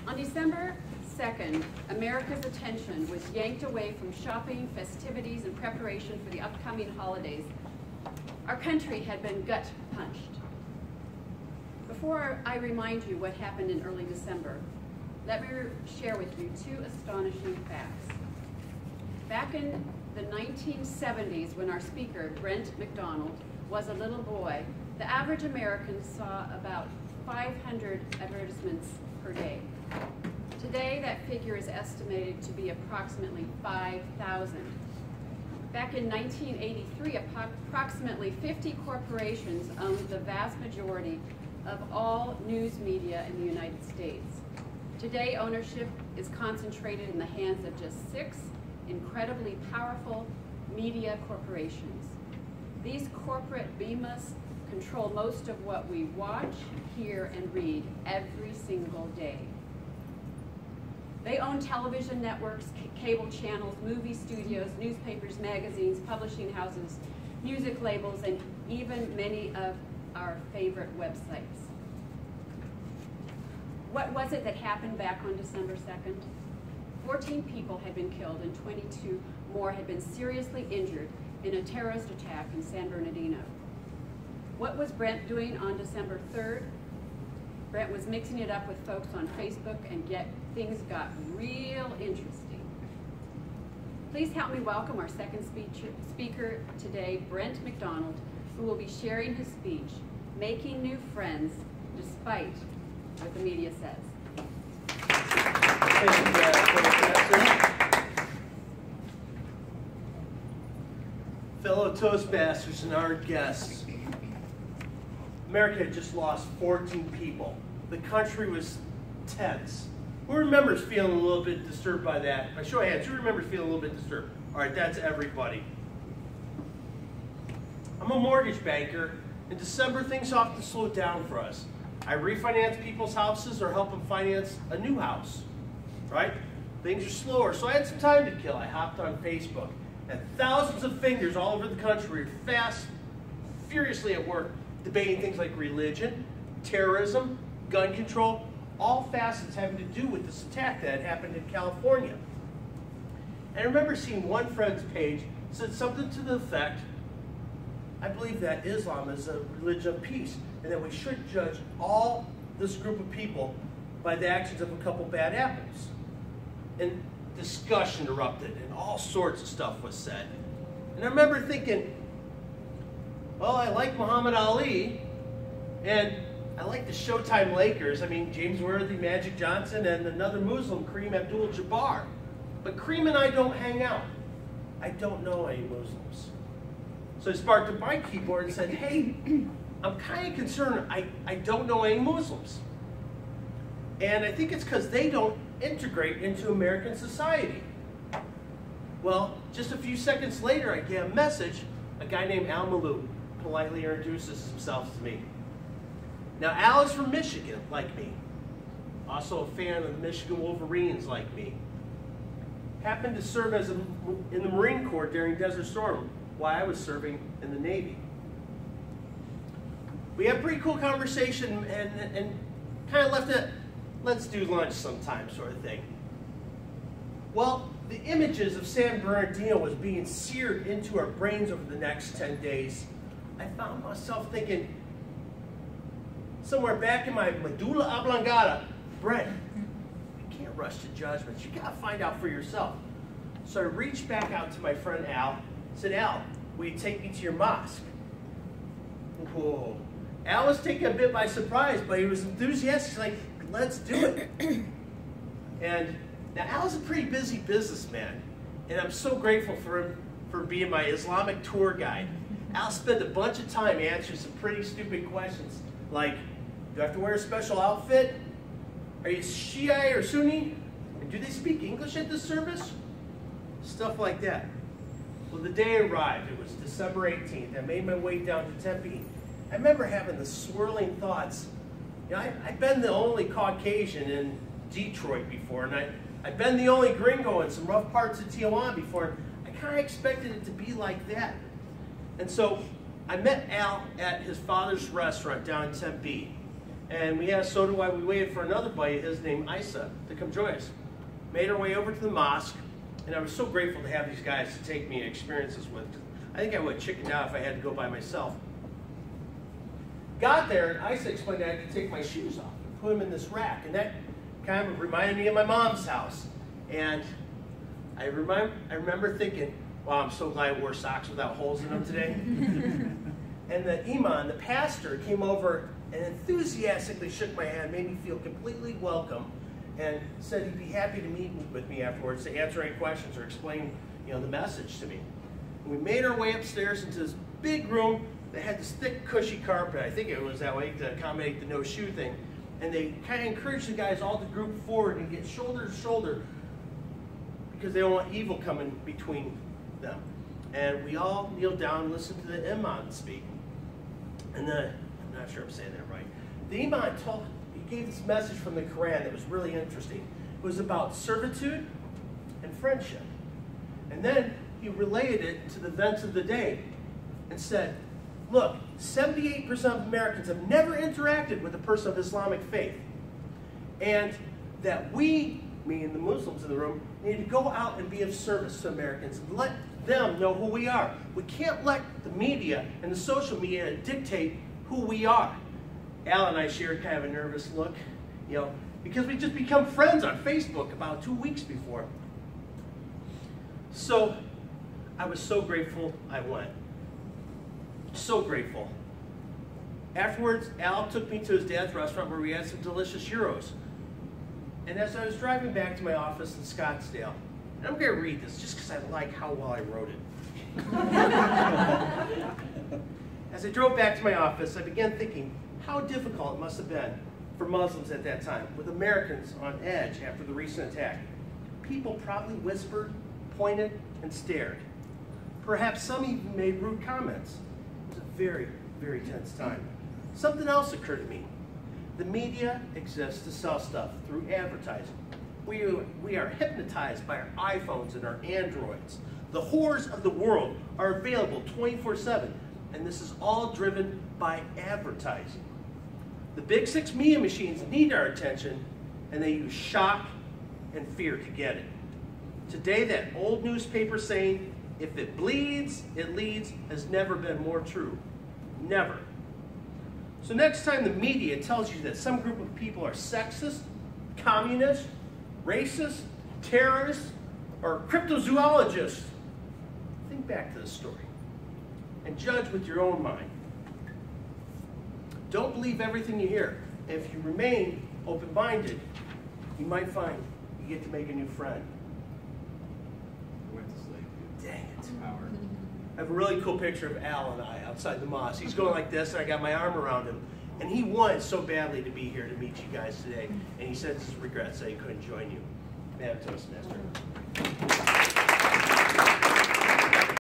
On December 2nd, America's attention was yanked away from shopping, festivities, and preparation for the upcoming holidays. Our country had been gut punched. Before I remind you what happened in early December, let me share with you two astonishing facts. Back in the 1970s, when our speaker, Brent McDonald, was a little boy, the average American saw about 500 advertisements per day. Today, that figure is estimated to be approximately 5,000. Back in 1983, approximately 50 corporations owned the vast majority of all news media in the United States. Today, ownership is concentrated in the hands of just 6 incredibly powerful media corporations. These corporate behemoths control most of what we watch, hear, and read every single day. They own television networks, cable channels, movie studios, newspapers, magazines, publishing houses, music labels, and even many of our favorite websites. What was it that happened back on December 2nd? 14 people had been killed and 22 more had been seriously injured in a terrorist attack in San Bernardino. What was Brent doing on December 3rd? Brent was mixing it up with folks on Facebook, and things got real interesting. Please help me welcome our second speaker today, Brent McDonald, who will be sharing his speech, Making New Friends Despite What the Media Says. Fellow Toastmasters and our guests, America had just lost 14 people. The country was tense. Who remembers feeling a little bit disturbed by that? By show of hands, who remembers feeling a little bit disturbed? All right, that's everybody. I'm a mortgage banker. In December, things often slow down for us. I refinance people's houses or help them finance a new house, right? Things are slower, so I had some time to kill. I hopped on Facebook, and thousands of fingers all over the country were fast, furiously at work, debating things like religion, terrorism, gun control, all facets having to do with this attack that had happened in California. And I remember seeing one friend's page said something to the effect, I believe that Islam is a religion of peace, and that we should judge all this group of people by the actions of a couple bad apples. And discussion erupted, and all sorts of stuff was said. And I remember thinking, well, I like Muhammad Ali, and I like the Showtime Lakers. I mean, James Worthy, Magic Johnson, and another Muslim, Kareem Abdul-Jabbar. But Kareem and I don't hang out. I don't know any Muslims. So I sparked up my keyboard and said, hey, I'm kind of concerned. I don't know any Muslims. And I think it's because they don't integrate into American society. Well, just a few seconds later, I get a message. A guy named Al Malou politely introduces himself to me. Now, Al is from Michigan, like me. Also a fan of the Michigan Wolverines, like me. Happened to serve as in the Marine Corps during Desert Storm while I was serving in the Navy. We had a pretty cool conversation and kind of left it, let's do lunch sometime sort of thing. Well, the images of San Bernardino was being seared into our brains over the next 10 days. I found myself thinking, somewhere back in my medulla oblongata, Brent, you can't rush to judgments. You gotta find out for yourself. So I reached back out to my friend Al, said, Al, will you take me to your mosque? Whoa. Al was taken a bit by surprise, but he was enthusiastic. He's like, let's do it. And now Al's a pretty busy businessman, and I'm so grateful for him for being my Islamic tour guide. Al spent a bunch of time answering some pretty stupid questions, like, do I have to wear a special outfit? Are you Shiite or Sunni? And do they speak English at this service? Stuff like that. Well, the day arrived. It was December 18th. I made my way down to Tempe. I remember having the swirling thoughts. You know, I've been the only Caucasian in Detroit before, and I've been the only gringo in some rough parts of Tijuana before. I kind of expected it to be like that. And so I met Al at his father's restaurant down in Tempe. And we had a soda while we waited for another buddy of his named Isa to come join us. Made our way over to the mosque, and I was so grateful to have these guys to take me experiences with. I think I would chicken out if I had to go by myself. Got there, and Isa explained that I could take my shoes off and put them in this rack, and that kind of reminded me of my mom's house. And I remember thinking, wow, I'm so glad I wore socks without holes in them today. And the imam, the pastor, came over and enthusiastically shook my hand, made me feel completely welcome, and said he'd be happy to meet with me afterwards to answer any questions or explain, the message to me. And we made our way upstairs into this big room that had this thick, cushy carpet. I think it was that way to accommodate the no shoe thing. And they kind of encouraged the guys all to group forward and get shoulder to shoulder because they don't want evil coming between them. And we all kneeled down and listened to the imam speak. And then, I'm not sure I'm saying that right, the imam he gave this message from the Quran that was really interesting. It was about servitude and friendship. And then he related it to the events of the day and said, look, 78% of Americans have never interacted with a person of Islamic faith. And that we, meaning the Muslims in the room, need to go out and be of service to Americans and let them know who we are. We can't let the media and the social media dictate who we are. Al and I shared kind of a nervous look, because we just become friends on Facebook about 2 weeks before. So I was so grateful I went. So grateful. Afterwards, Al took me to his dad's restaurant where we had some delicious gyros. And as I was driving back to my office in Scottsdale, and I'm going to read this just because I like how well I wrote it. As I drove back to my office, I began thinking how difficult it must have been for Muslims at that time, with Americans on edge after the recent attack. People probably whispered, pointed, and stared. Perhaps some even made rude comments. It was a very, very tense time. Something else occurred to me. The media exists to sell stuff through advertising. We are hypnotized by our iPhones and our Androids. The horrors of the world are available 24/7, and this is all driven by advertising. The big six media machines need our attention, and they use shock and fear to get it. Today, that old newspaper saying, if it bleeds, it leads, has never been more true. Never. So next time the media tells you that some group of people are sexist, communist, racist, terrorists, or cryptozoologists, think back to the story and judge with your own mind. Don't believe everything you hear. If you remain open-minded, you might find you get to make a new friend. I went to sleep. Dang it. Power. I have a really cool picture of Al and I outside the mosque. He's going like this, and I got my arm around him. And he wanted so badly to be here to meet you guys today. And he said his regrets that he couldn't join you. Man, Toastmaster.